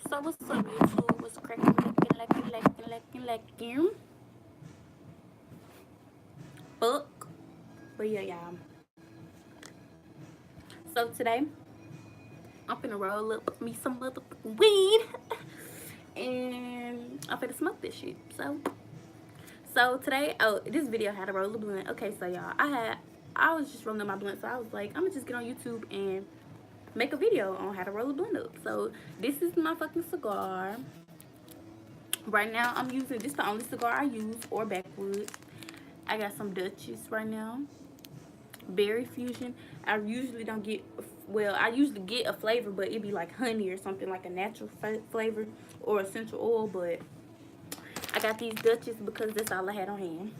So what's up, YouTube? What's cracking, lacking? Fuck. But yeah, y'all. So today, I'm finna roll up me some motherfucking weed, and I'm finna smoke this shit. So today, this video had to roll a blunt. Okay, so y'all, I was just rolling up my blunt, so I was like, I'm gonna just get on YouTube and make a video on how to roll a blunt up. So this is my fucking cigar. Right now, I'm using this. The only cigar I use, or backwood. I got some Dutchess right now. Berry fusion. I usually don't get, well, I usually get a flavor, but it'd be like honey or something, like a natural flavor or essential oil. But I got these Dutchess because that's all I had on hand.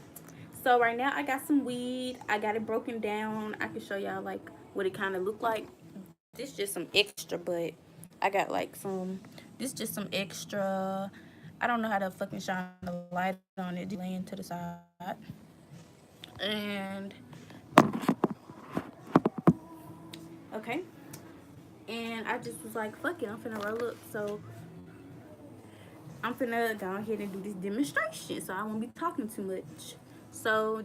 So right now I got some weed. I got it broken down. I can show y'all like what it kind of look like. This just some extra, but I got like some, this just some extra. I don't know how to fucking shine the light on it. Just laying to the side. And okay. And I just was like, fuck it, I'm finna roll up. So I'm finna go ahead and do this demonstration, so I won't be talking too much. So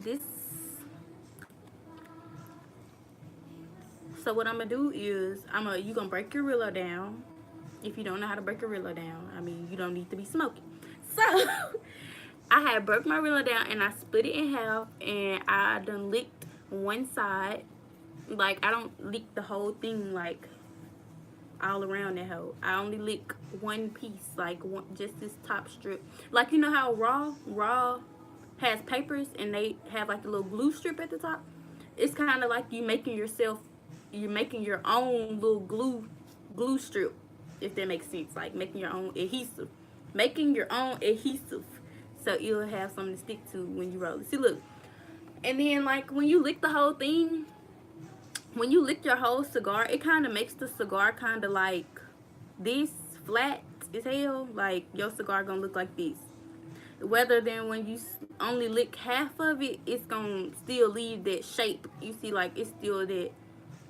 what I'm gonna do is you gonna break your Rillo down. If you don't know how to break a Rillo down, I mean, you don't need to be smoking. So I had broke my Rillo down and I split it in half, and I done licked one side. Like, I don't lick the whole thing like all around that hoe. I only lick one piece, like just this top strip. Like, you know how raw has papers and they have like the little glue strip at the top. It's kind of like you're making your own little glue strip, if that makes sense. Like making your own adhesive, so you'll have something to stick to when you roll it. See, look, and then like when you lick the whole thing, when you lick your whole cigar, it kind of makes the cigar kind of like this, flat as hell. Like your cigar gonna look like this. Whether than when you only lick half of it, it's gonna still leave that shape. You see, like it's still that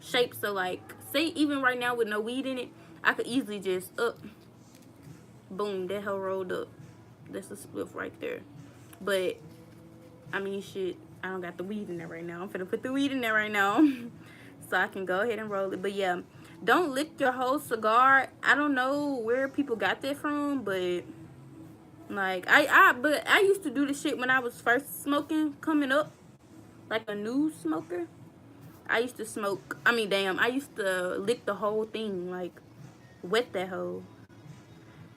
shape. So like, say even right now with no weed in it, I could easily just boom, that hell rolled up. That's a spliff right there. But I mean, shit, I don't got the weed in there right now. I'm finna put the weed in there right now. So I can go ahead and roll it. But yeah, don't lick your whole cigar. I don't know where people got that from, but like I used to do the shit when I was first smoking, coming up, like a new smoker. I used to smoke. I mean, damn, I used to lick the whole thing, like wet that hoe.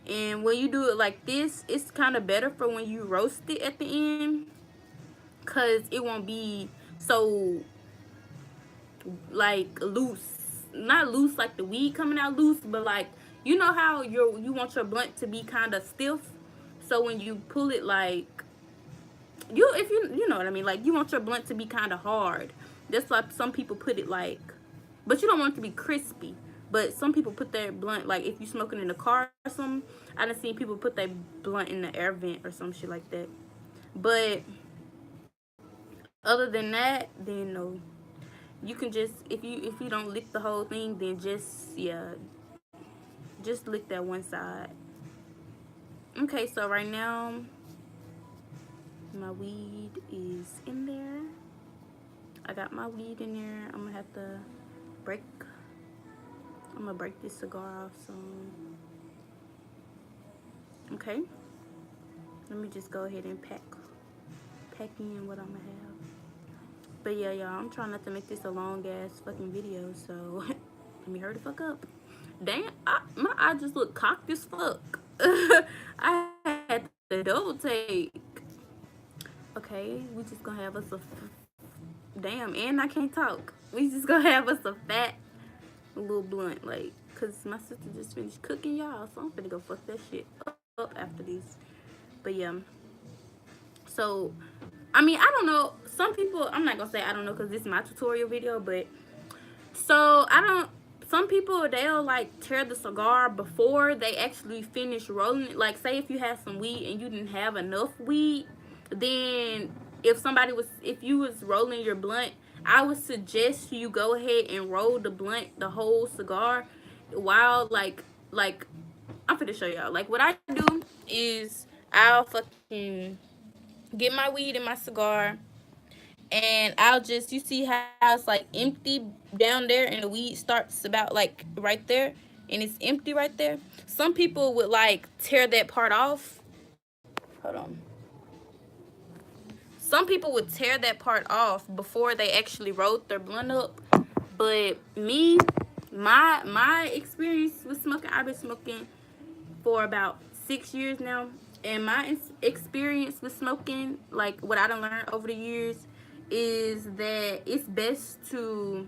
And when you do it like this, it's kind of better for when you roast it at the end, cause it won't be so like loose. Not loose like the weed coming out loose, but like, you know how you want your blunt to be kind of stiff. So when you pull it, like, if you know what I mean, like you want your blunt to be kind of hard. That's why some people put it like, but you don't want it to be crispy. But some people put their blunt, like if you smoking in a car or something, I done seen people put their blunt in the air vent or some shit like that. But other than that, then no. You can just, if you don't lick the whole thing, then just lick that one side. Okay, so right now my weed is in there. I got my weed in there. I'm break gonna break this cigar off soon. Okay, let me just go ahead and pack in what I'm gonna have. But yeah, y'all, I'm trying not to make this a long ass fucking video, so let me hurry the fuck up. Damn, my eye just look cocked as fuck. I had the double take. Okay, we just gonna have us damn, and I can't talk. We just gonna have us a fat little blunt, like, cause my sister just finished cooking, y'all, so I'm finna go fuck that shit up after this. But yeah, so I mean, I don't know. Some people, I'm not gonna say I don't know, cause this is my tutorial video, but so I don't. Some people, they'll like tear the cigar before they actually finish rolling it. Like, say if you had some weed and you didn't have enough weed, then if you was rolling your blunt, I would suggest you go ahead and roll the blunt, the whole cigar, while like I'm I'm finna show y'all. Like, what I do is I'll fucking get my weed and my cigar, and I'll just, you see how it's like empty down there, and the weed starts about like right there, and it's empty right there. Some people would like tear that part off. Hold on. Some people would tear that part off before they actually rolled their blunt up. But me, my experience with smoking, I've been smoking for about 6 years now, and my experience with smoking, like what I done learned over the years, is that it's best to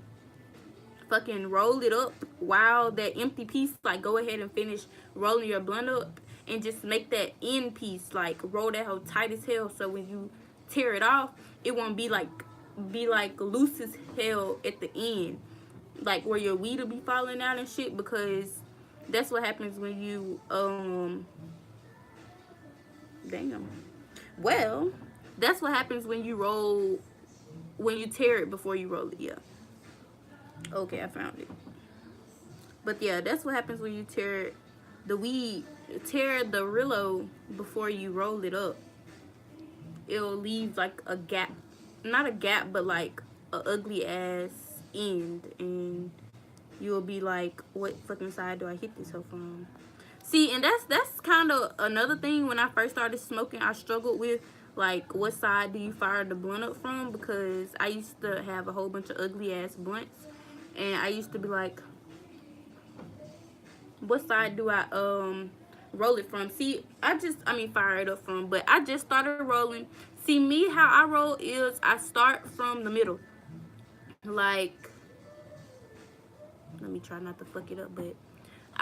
fucking roll it up while that empty piece, like go ahead and finish rolling your blunt up, and just make that end piece, like roll that hoe tight as hell, so when you tear it off, it won't be like loose as hell at the end, like where your weed will be falling out and shit, because that's what happens when you damn. Well, that's what happens when you tear it before you roll it. Yeah. Okay, I found it. But yeah, that's what happens when you tear the weed, tear the Rillo before you roll it up. It'll leave like a gap, not a gap, but like a ugly ass end, and you'll be like, what fucking side do I hit this hoe from? See, and that's kind of another thing. When I first started smoking, I struggled with like, what side do you fire the blunt up from, because I used to have a whole bunch of ugly ass blunts, and I used to be like, what side do I roll it from? See, I mean fire it up from, but I just started rolling. See, me, how I roll is I start from the middle. Like, let me try not to fuck it up, but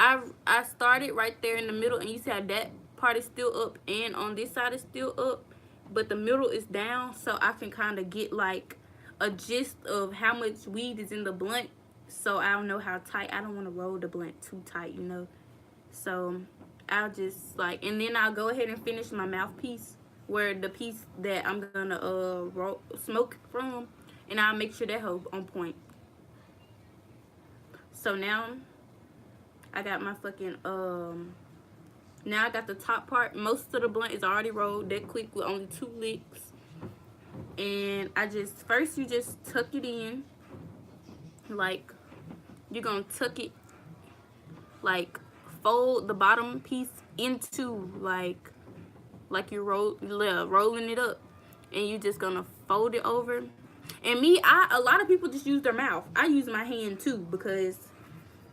I started right there in the middle, and you see how that part is still up, and on this side is still up, but the middle is down, so I can kind of get like a gist of how much weed is in the blunt, so I don't know how tight. I don't want to roll the blunt too tight, you know. So I'll just like, and then I'll go ahead and finish my mouthpiece, where the piece that I'm gonna smoke from, and I'll make sure that hoe on point. So now I got my fucking now I got the top part. Most of the blunt is already rolled that quick with only 2 licks. And I just, first you just tuck it in. Like, you're gonna tuck it, like fold the bottom piece into like you're rolling it up, and you just gonna fold it over. And me, a lot of people just use their mouth. I use my hand too, because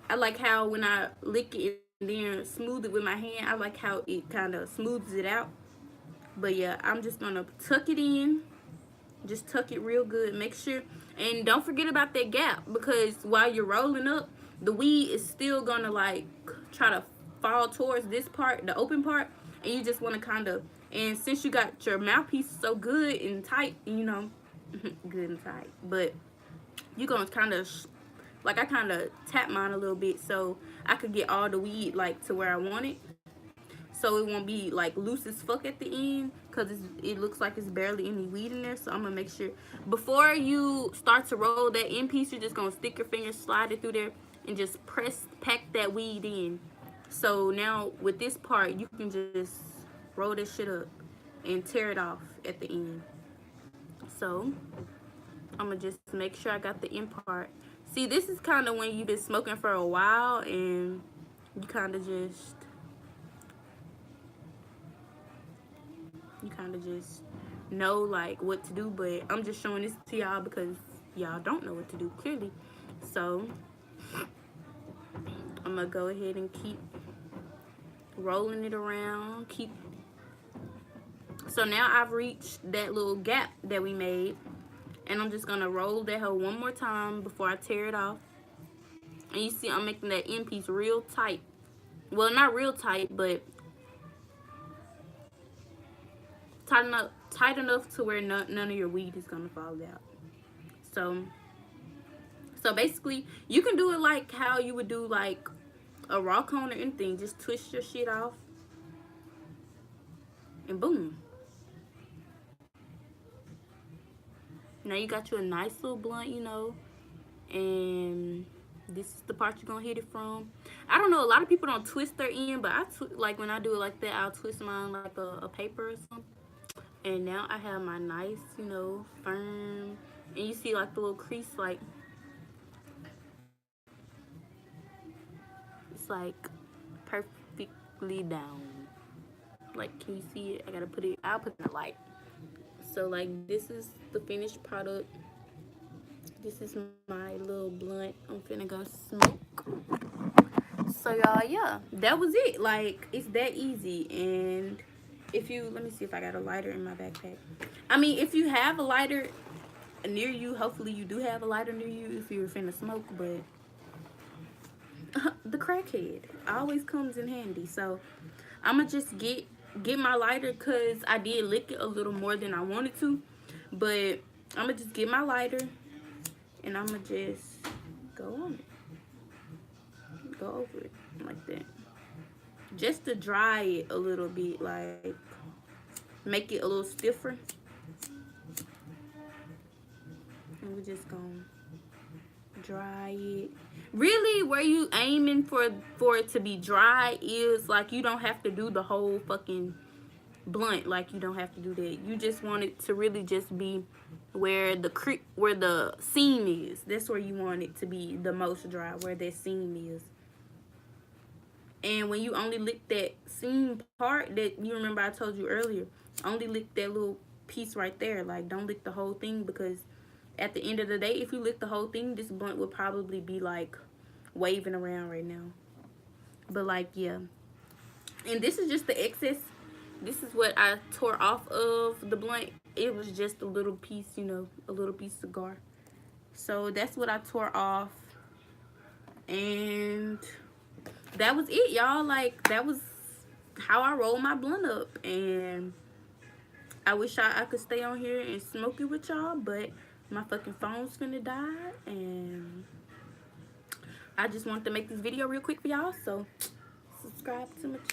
I like how when I lick it and then smooth it with my hand, I like how it kind of smooths it out. But yeah, I'm just gonna tuck it in. Just tuck it real good. Make sure, and don't forget about that gap, because while you're rolling up, the weed is still gonna like try to fall towards this part, the open part, and you just want to kind of, and since you got your mouthpiece so good and tight, you know, good and tight, but you're gonna kind of like, I kind of tap mine a little bit so I could get all the weed like to where I want it, so it won't be like loose as fuck at the end, because it looks like it's barely any weed in there. So I'm gonna make sure before you start to roll that end piece, you're just gonna stick your fingers, slide it through there, and just pack that weed in. So now with this part, you can just roll this shit up and tear it off at the end. So I'm gonna just make sure I got the end part. See, this is kind of when you've been smoking for a while, and you kind of just know like what to do. But I'm just showing this to y'all because y'all don't know what to do clearly. So I'm gonna go ahead and keep rolling it around. So now I've reached that little gap that we made, and I'm just gonna roll that hoe one more time before I tear it off. And you see I'm making that end piece real tight. Well, not real tight, but tight enough to where none of your weed is gonna fall out. So basically, you can do it like how you would do like a raw cone or anything. Just twist your shit off, and boom. Now you got you a nice little blunt, you know, and this is the part you're gonna hit it from. I don't know, a lot of people don't twist their end, but like when I do it like that, I'll twist mine like a paper or something. And now I have my nice, you know, firm, and you see like the little crease, like it's like perfectly down. Like, can you see it? I gotta put it, I'll put it in the light. So like this is the finished product. This is my little blunt I'm finna go smoke. So y'all, yeah, that was it. Like, it's that easy. And if you, let me see if I got a lighter in my backpack. I mean, if you have a lighter near you, hopefully you do have a lighter near you if you're finna smoke, but the crackhead always comes in handy. So I'm gonna just get my lighter, because I did lick it a little more than I wanted to, but I'm gonna just get my lighter and I'm gonna just go on it, go over it like that, just to dry it a little bit, like make it a little stiffer. And we're just gonna dry it. Really, where you aiming for it to be dry is like, you don't have to do the whole fucking blunt. Like, you don't have to do that. You just want it to really just be where the seam is. That's where you want it to be the most dry, where that seam is. And when you only lick that seam part, that you remember I told you earlier, only lick that little piece right there. Like, don't lick the whole thing, because at the end of the day, if you lick the whole thing, this blunt would probably be like waving around right now. But like, yeah. And this is just the excess. This is what I tore off of the blunt. It was just a little piece, you know, a little piece of cigar. So that's what I tore off. And that was it, y'all. Like, that was how I roll my blunt up. And I wish I could stay on here and smoke it with y'all, but my fucking phone's finna die. And I just wanted to make this video real quick for y'all. So subscribe to my channel.